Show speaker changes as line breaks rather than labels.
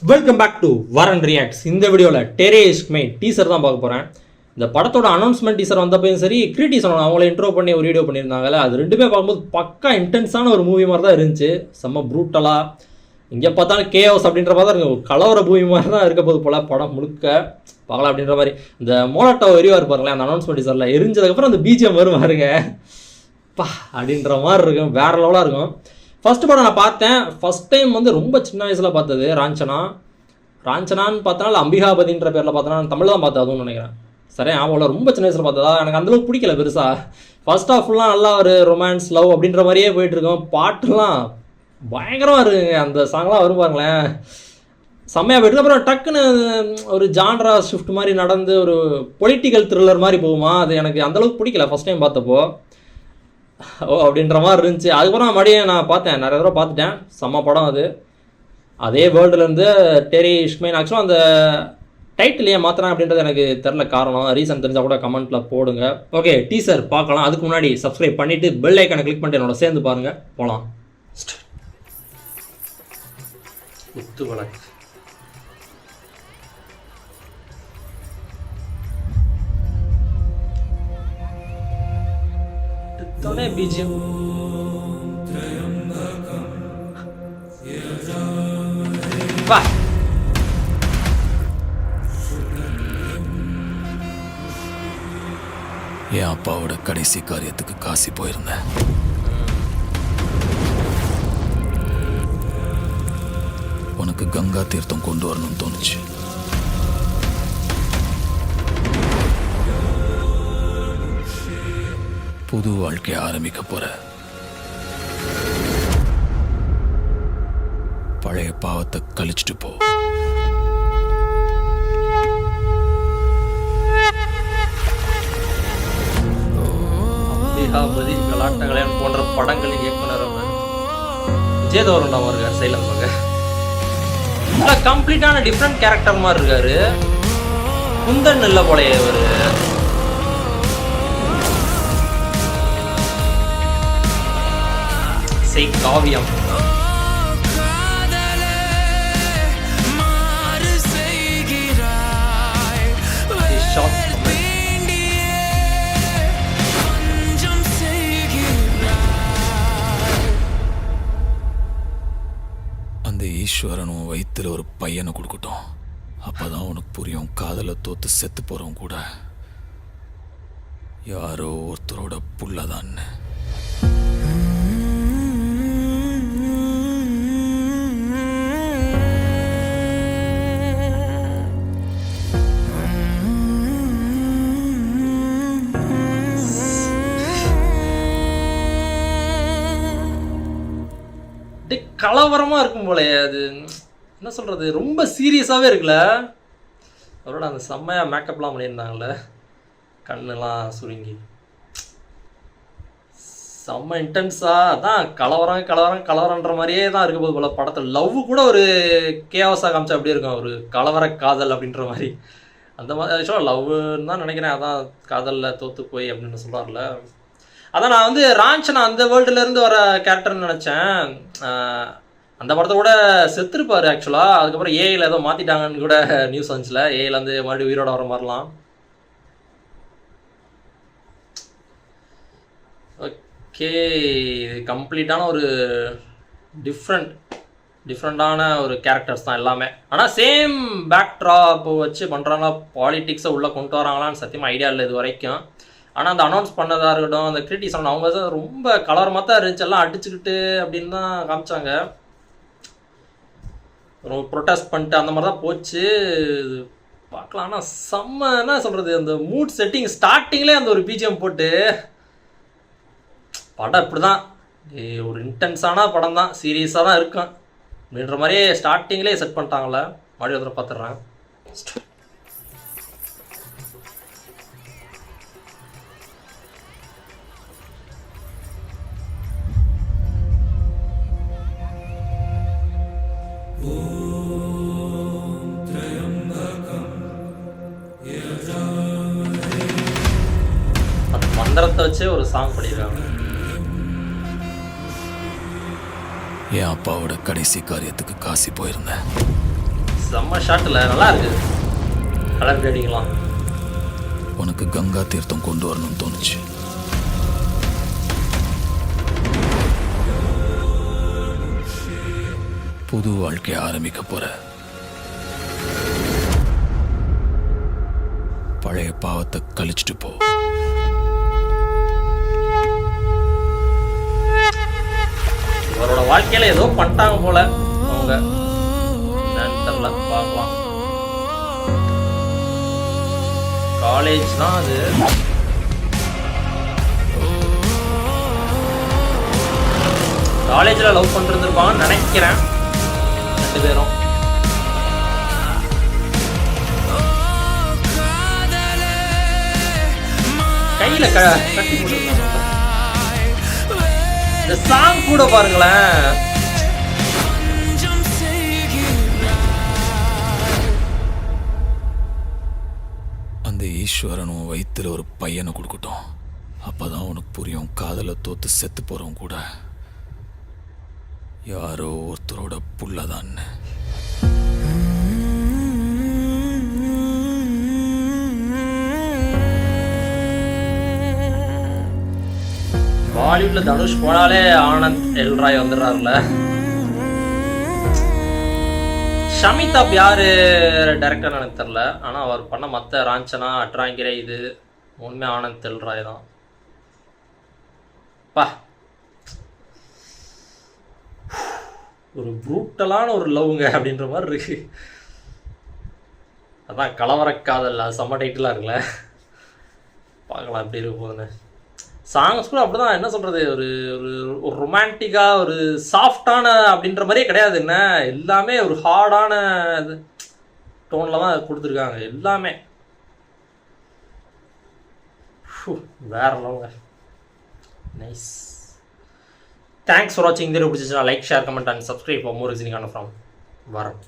Welcome back to வரன் reacts. இந்த வீடியோவில் டெரேஷ்மே டீசர் தான் பார்க்க போகிறேன். இந்த படத்தோட அனௌன்ஸ்மெண்ட் டீசர் வந்தப்பையும் சரி, டீசர் அவங்கள இன்ட்ரோ பண்ணி ஒரு வீடியோ பண்ணியிருந்தாங்கல்ல, அது ரெண்டுமே பார்க்கும்போது பக்கா இன்டென்ஸான ஒரு மூவி மாதிரி தான் இருந்துச்சு. செம்ம ப்ரூட்டலாக, இங்கே பார்த்தாலும் கேஓஸ் அப்படின்ற மாதிரி தான் இருக்கும். கலவர பூமி மாதிரி தான் இருக்க போது போல் படம் முழுக்க பார்க்கலாம் அப்படின்ற மாதிரி. இந்த மோனோட்டோ எரிவாக இருப்பாருங்களேன் அந்த அனௌன்ஸ்மெண்ட் டீசரில், எரிஞ்சதுக்கப்புறம் அந்த பிஜிஎம் வரும் பாருங்க, பா அப்படின்ற மாதிரி இருக்கும், வேற லெவலாக இருக்கும். ஃபஸ்ட்டு படம் நான் பார்த்தேன், ஃபஸ்ட் டைம் வந்து ரொம்ப சின்ன வயசில் பார்த்தது ராஞ்சனான்னு பார்த்தனால அம்பிகாபதின்ற பேரில் பார்த்தனா தமிழ் தான் பார்த்தேன், அதுவும் நினைக்கிறேன். சரி அவங்கள ரொம்ப சின்ன வயசில் பார்த்ததா எனக்கு அந்தளவுக்கு பிடிக்கல பெருசாக. ஃபர்ஸ்ட் ஆஃப் ஃபுல்லாக நல்லா ஒரு ரொமான்ஸ் லவ் அப்படின்ற மாதிரியே போயிட்டுருக்கோம். பாட்டுலாம் பயங்கரமாக இருக்குங்க, அந்த சாங்லாம் வரும் பாருங்களேன், செம்மையாக போயிட்டு. அப்புறம் டக்குன்னு ஒரு ஜான்ரா ஷிஃப்ட் மாதிரி நடந்து ஒரு பொலிட்டிக்கல் த்ரில்லர் மாதிரி போகுமா, அது எனக்கு அந்தளவுக்கு பிடிக்கல ஃபஸ்ட் டைம் பார்த்தப்போ. ஓ அப்படின்ற மாதிரி இருந்துச்சு. அதுக்கப்புறம் மறுபடியும் நான் பார்த்தேன், நிறைய தடவை பார்த்துட்டேன். செம்ம படம் அது. அதே வேர்ல்டுலேருந்து டெரேஷ்மே. ஆக்சுவலாக அந்த டைட்டில் ஏன் மாற்றினா அப்படின்றது எனக்கு தெரில, காரணம் ரீசன் தெரிஞ்சால் கூட கமெண்ட்டில் போடுங்க. ஓகே டீசர் பார்க்கலாம். அதுக்கு முன்னாடி சப்ஸ்கிரைப் பண்ணிவிட்டு பெல் ஐக்கனை கிளிக் பண்ணிட்டு என்னோட சேர்ந்து பாருங்கள். போகலாம். குத்து வழக்கு பிஜிஎம் வா.
என் அப்பாவோட கடைசி காரியத்துக்கு காசி போயிருந்தேன். உனக்கு கங்கா தீர்த்தம் கொண்டு வரணும்னு தோணுச்சு. புது வாழ்க்கையை ஆரம்பிக்க போற. பழைய பாவத்தை கழிச்சிட்டு போ.
அம்பிகாபதி கலாட்டங்களேன் போன்ற படங்களின் இயக்குனர் விஜயதவரன் இருக்காரு. சைலண்ட் பாக்க கம்ப்ளீட்டான டிஃப்ரெண்ட் கேரக்டர் மாதிரி இருக்காரு. குந்தன் இல்ல போலயே இவரு. காவியம்
அந்த ஈஸ்வரனும் வயிற்றுல ஒரு பையனை கொடுக்கட்டும், அப்பதான் உனக்கு புரியும் காதல தோத்து செத்து போறவன் கூட யாரோ ஒருத்தரோட புள்ளதான்.
கலவரமா இருக்கும் போல. அது என்ன சொல்றது, ரொம்ப சீரியஸாவே இருக்குல்ல. அவரோட அந்த செம்மையா மேக்கப்லாம் பண்ணியிருந்தாங்கல்ல, கண்ணுலாம் சுருங்கி செம்ம இன்டென்ஸா. அதான் கலவரன்ற மாதிரியே தான் இருக்க போது போல படத்தில். லவ் கூட ஒரு கேவஸாக காமிச்சா அப்படி இருக்கும், ஒரு கலவர காதல் அப்படின்ற மாதிரி. அந்த மாதிரி ஆக்சுவலாக லவ்னு தான் நினைக்கிறேன். அதான் காதலில் தோத்து போய் அப்படின்னு சொல்கிறார்ல. அதான் நான் வந்து ராஞ்சனா அந்த வேர்ல்டுலேருந்து வர கேரக்டர்னு நினச்சேன். அந்த படத்தை கூட செத்துருப்பார் ஆக்சுவலாக. அதுக்கப்புறம் ஏஐயில் ஏதோ மாற்றிட்டாங்கன்னு கூட நியூஸ் வந்துச்சுல, ஏஐயில் வந்து மறுபடியும் உயிரோட வர மாதிரிலாம். ஓகே, இது கம்ப்ளீட்டான ஒரு டிஃப்ரெண்ட்டான ஒரு கேரக்டர்ஸ் தான் எல்லாமே. ஆனால் சேம் பேக்ட்ராப் வச்சு பண்ணுறாங்களா, பாலிட்டிக்ஸை உள்ளே கொண்டு வராங்களான்னு சத்தியமாக ஐடியா இல்லை இது வரைக்கும். ஆனால் அந்த அனௌன்ஸ் பண்ணதாக இருக்கட்டும், அந்த கிரிட்டிசன் அவங்க தான் ரொம்ப கலவரமாக தான் இருந்துச்சு, எல்லாம் அடிச்சுக்கிட்டு அப்படின்னு தான் காமிச்சாங்க. ரொம்ப ப்ரொட்டஸ்ட் பண்ணிட்டு அந்த மாதிரி தான் போச்சு. பார்க்கலாம். ஆனால் செம்ம என்ன சொல்கிறது, அந்த மூட் செட்டிங் ஸ்டார்டிங்லேயே அந்த ஒரு பிஜிஎம் போட்டு படம் இப்படி தான் ஒரு இன்டென்ஸான படம் தான், சீரியஸாக தான் இருக்கும் அப்படின்ற மாதிரியே ஸ்டார்டிங்லேயே செட் பண்ணிட்டாங்களே. மறுபடியும் ஒருத்தர பார்த்துட்றாங்க. மந்திரத்தை வச்சு ஒரு சாங் பண்ணியிருக்காங்க.
என் அப்பாவோட கடைசி காரியத்துக்கு காசி போயிருந்தேன்.
செம்ம ஷாட்டில் நல்லா இருக்குது கலர் கிரேடிங்லாம்.
உனக்கு கங்கா தீர்த்தம் கொண்டு வரணும்னு தோணுச்சு. புது வாழ்க்கையை ஆரம்பிக்க போற. பழைய பாவத்தை கழிச்சிட்டு போ.
அவரோட வாழ்க்கையில ஏதோ பண்ணிட்டாங்க போல அவங்க. தெரியல, பார்க்கலாம். காலேஜ் தான் அது. காலேஜில் லவ் பண்ணிட்டு இருப்பாங்கன்னு நினைக்கிறேன் 2 பேரும். கையில கட்டி போட்டுருந்தாங்க. இந்த சாங் கூட பாருங்களேன்.
அந்த ஈஸ்வரன் உன் வயித்துல ஒரு பையனை கொடுக்கட்டும். அப்பதான் உனக்கு புரியும் காதல தோத்து செத்து போறவன் கூட யாரோ ஒருத்தரோட புள்ளதான்.
பாலிவுட்ல தனுஷ் போனாலே ஆனந்த் எல்ராய் வந்துடுறாருல. ஷமிதாப் யாரு டைரக்டர் எனக்கு தெரியல. ஆனா அவர் பண்ண மற்ற ராஞ்சனா அட்ராங்கிரே இது உண்மை ஆனந்த் எல்ராய் தான். பா ஒரு ப்ரூட்டலான ஒரு லவ்ங்க அப்படின்ற மாதிரி இருக்கு. அதான் கலவரக்காதல் செம்ம டைட்டிலாக இருக்குல்ல. பார்க்கலாம் எப்படி இருக்கும்னு. சாங்ஸ் கூட அப்படிதான், என்ன சொல்கிறது, ஒரு ஒரு ரொமான்டிக்காக ஒரு சாஃப்டான அப்படின்ற மாதிரியே கிடையாது. என்ன எல்லாமே ஒரு ஹார்டான இது டோனில் தான் கொடுத்துருக்காங்க எல்லாமே. வேற லவ்ங்க. நைஸ். தேங்க்ஸ் ஃபார் வாட்சிங். இந்த வீடியோ பிடிச்சிச்சுன்னா like, share, comment and subscribe for more எக்ஸினிங் ஃப்ரம் வரேன்.